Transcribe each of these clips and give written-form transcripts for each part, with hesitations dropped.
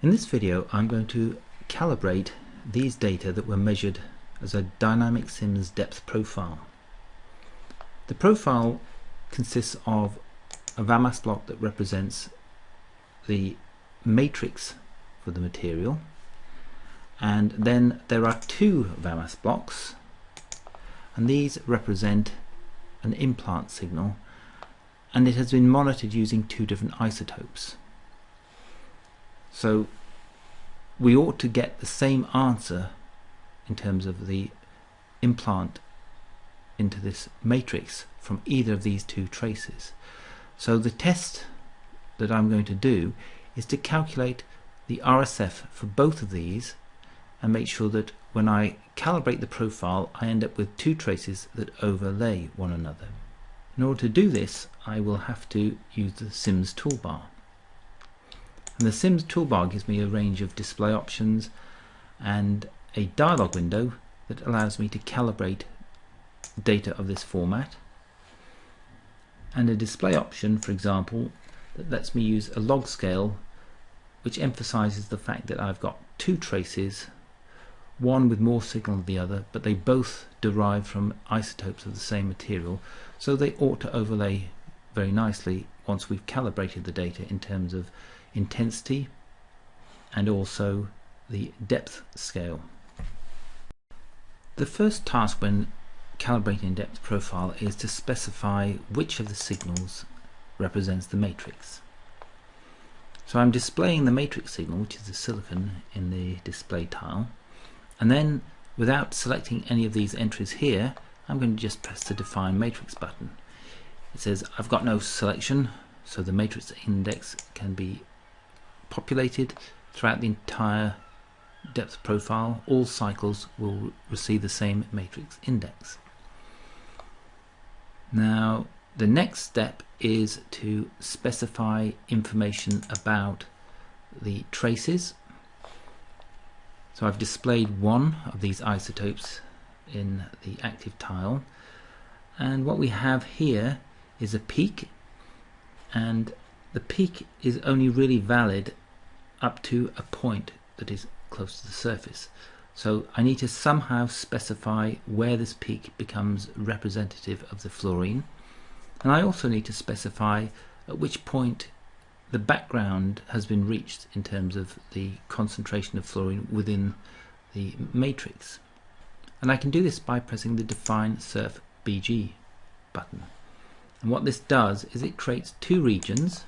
In this video I'm going to calibrate these data that were measured as a dynamic SIMS depth profile. The profile consists of a VAMAS block that represents the matrix for the material, and then there are two VAMAS blocks, and these represent an implant signal, and it has been monitored using two different isotopes. So we ought to get the same answer in terms of the implant into this matrix from either of these two traces. So the test that I'm going to do is to calculate the RSF for both of these and make sure that when I calibrate the profile I end up with two traces that overlay one another. In order to do this I will have to use the SIMS toolbar. And the SIMS toolbar gives me a range of display options and a dialog window that allows me to calibrate data of this format, and a display option, for example, that lets me use a log scale which emphasizes the fact that I've got two traces, one with more signal than the other, but they both derive from isotopes of the same material, so they ought to overlay very nicely once we've calibrated the data in terms of intensity and also the depth scale. The first task when calibrating depth profile is to specify which of the signals represents the matrix. So I'm displaying the matrix signal, which is the silicon, in the display tile, and then without selecting any of these entries here I'm going to just press the define matrix button. It says I've got no selection, so the matrix index can be populated throughout the entire depth profile. All cycles will receive the same matrix index. Now the next step is to specify information about the traces. So I've displayed one of these isotopes in the active tile, and what we have here is a peak, and the peak is only really valid up to a point that is close to the surface. So I need to somehow specify where this peak becomes representative of the fluorine, and I also need to specify at which point the background has been reached in terms of the concentration of fluorine within the matrix. And I can do this by pressing the define surf BG button. And what this does is it creates two regions,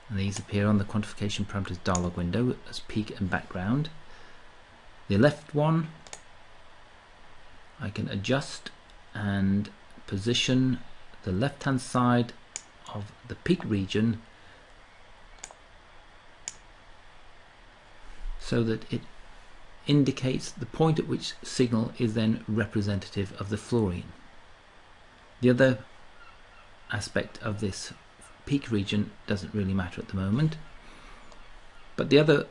and these appear on the quantification parameters dialog window as peak and background. The left one I can adjust and position the left hand side of the peak region so that it indicates the point at which signal is then representative of the fluorine. The other aspect of this peak region doesn't really matter at the moment, but the other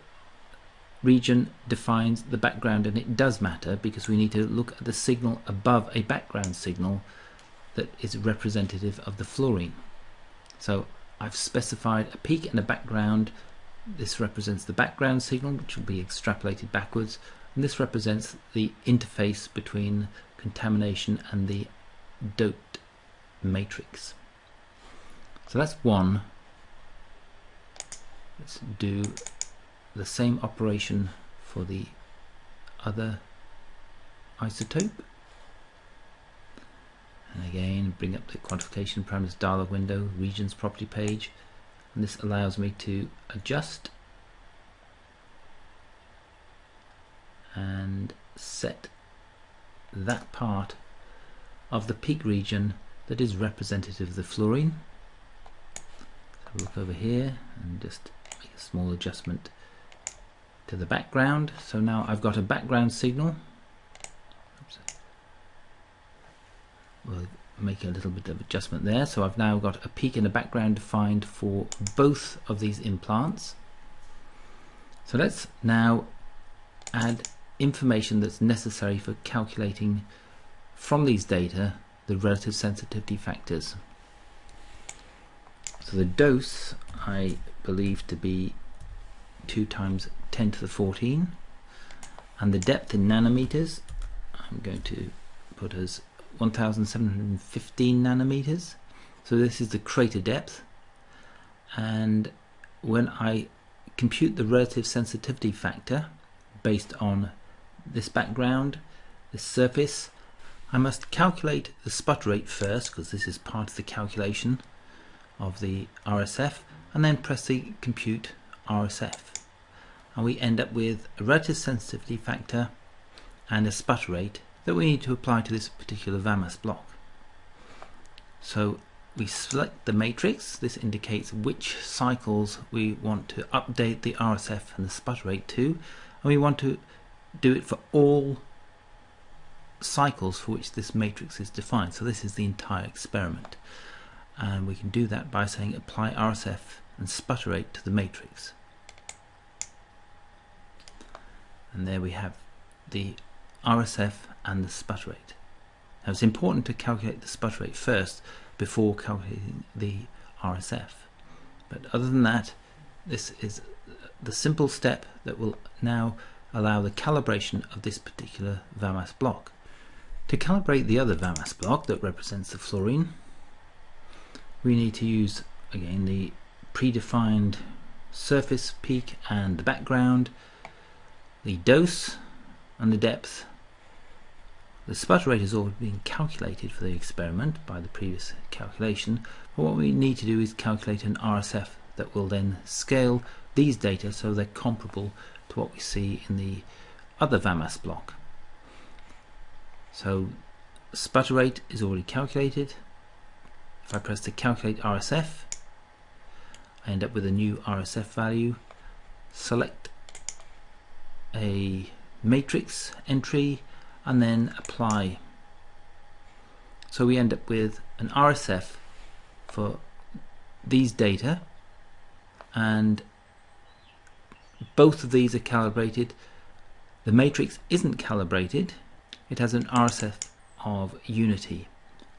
region defines the background, and it does matter because we need to look at the signal above a background signal that is representative of the fluorine. So I've specified a peak and a background. This represents the background signal, which will be extrapolated backwards, and this represents the interface between contamination and the doped matrix. So that's one. Let's do the same operation for the other isotope. And again, bring up the quantification parameters dialog window, regions property page, and this allows me to adjust and set that part of the peak region that is representative of the fluorine. So look over here and just make a small adjustment to the background. So now I've got a background signal. Oops. We'll make a little bit of adjustment there. So I've now got a peak and a background defined for both of these implants. So let's now add information that's necessary for calculating from these data the relative sensitivity factors. So the dose I believe to be 2 times 10 to the 14, and the depth in nanometers I'm going to put as 1715 nanometers. So this is the crater depth, and when I compute the relative sensitivity factor based on this background, this surface, I must calculate the sputter rate first, because this is part of the calculation of the RSF, and then press the compute RSF, and we end up with a relative sensitivity factor and a sputter rate that we need to apply to this particular VAMAS block. So we select the matrix. This indicates which cycles we want to update the RSF and the sputter rate to, and we want to do it for all cycles for which this matrix is defined. So this is the entire experiment, and we can do that by saying apply RSF and sputter rate to the matrix, and there we have the RSF and the sputter rate. Now it's important to calculate the sputter rate first before calculating the RSF, but other than that, this is the simple step that will now allow the calibration of this particular VAMAS block. To calibrate the other VAMAS block that represents the fluorine, we need to use again the predefined surface peak and the background, the dose and the depth. The sputter rate has already been calculated for the experiment by the previous calculation, but what we need to do is calculate an RSF that will then scale these data so they're comparable to what we see in the other VAMAS block. So sputter rate is already calculated. If I press to calculate RSF, I end up with a new RSF value. Select a matrix entry and then apply. So we end up with an RSF for these data, and both of these are calibrated. The matrix isn't calibrated. It has an RSF of unity.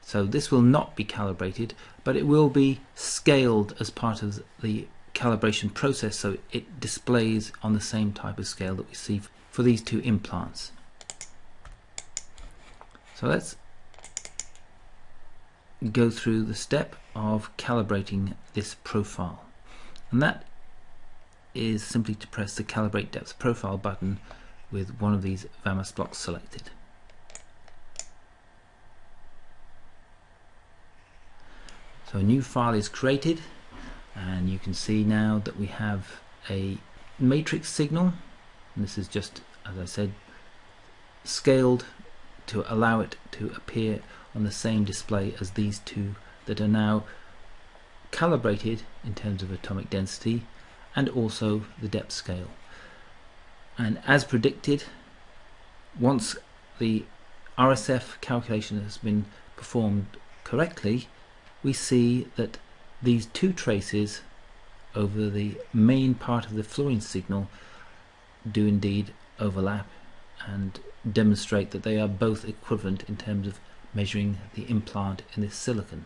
So this will not be calibrated, but it will be scaled as part of the calibration process, so it displays on the same type of scale that we see for these two implants. So let's go through the step of calibrating this profile, and that is simply to press the Calibrate Depth Profile button with one of these VAMAS blocks selected. So a new file is created, and you can see now that we have a matrix signal, and this is just, as I said, scaled to allow it to appear on the same display as these two that are now calibrated in terms of atomic density and also the depth scale. And as predicted, once the RSF calculation has been performed correctly, we see that these two traces over the main part of the fluorine signal do indeed overlap and demonstrate that they are both equivalent in terms of measuring the implant in this silicon.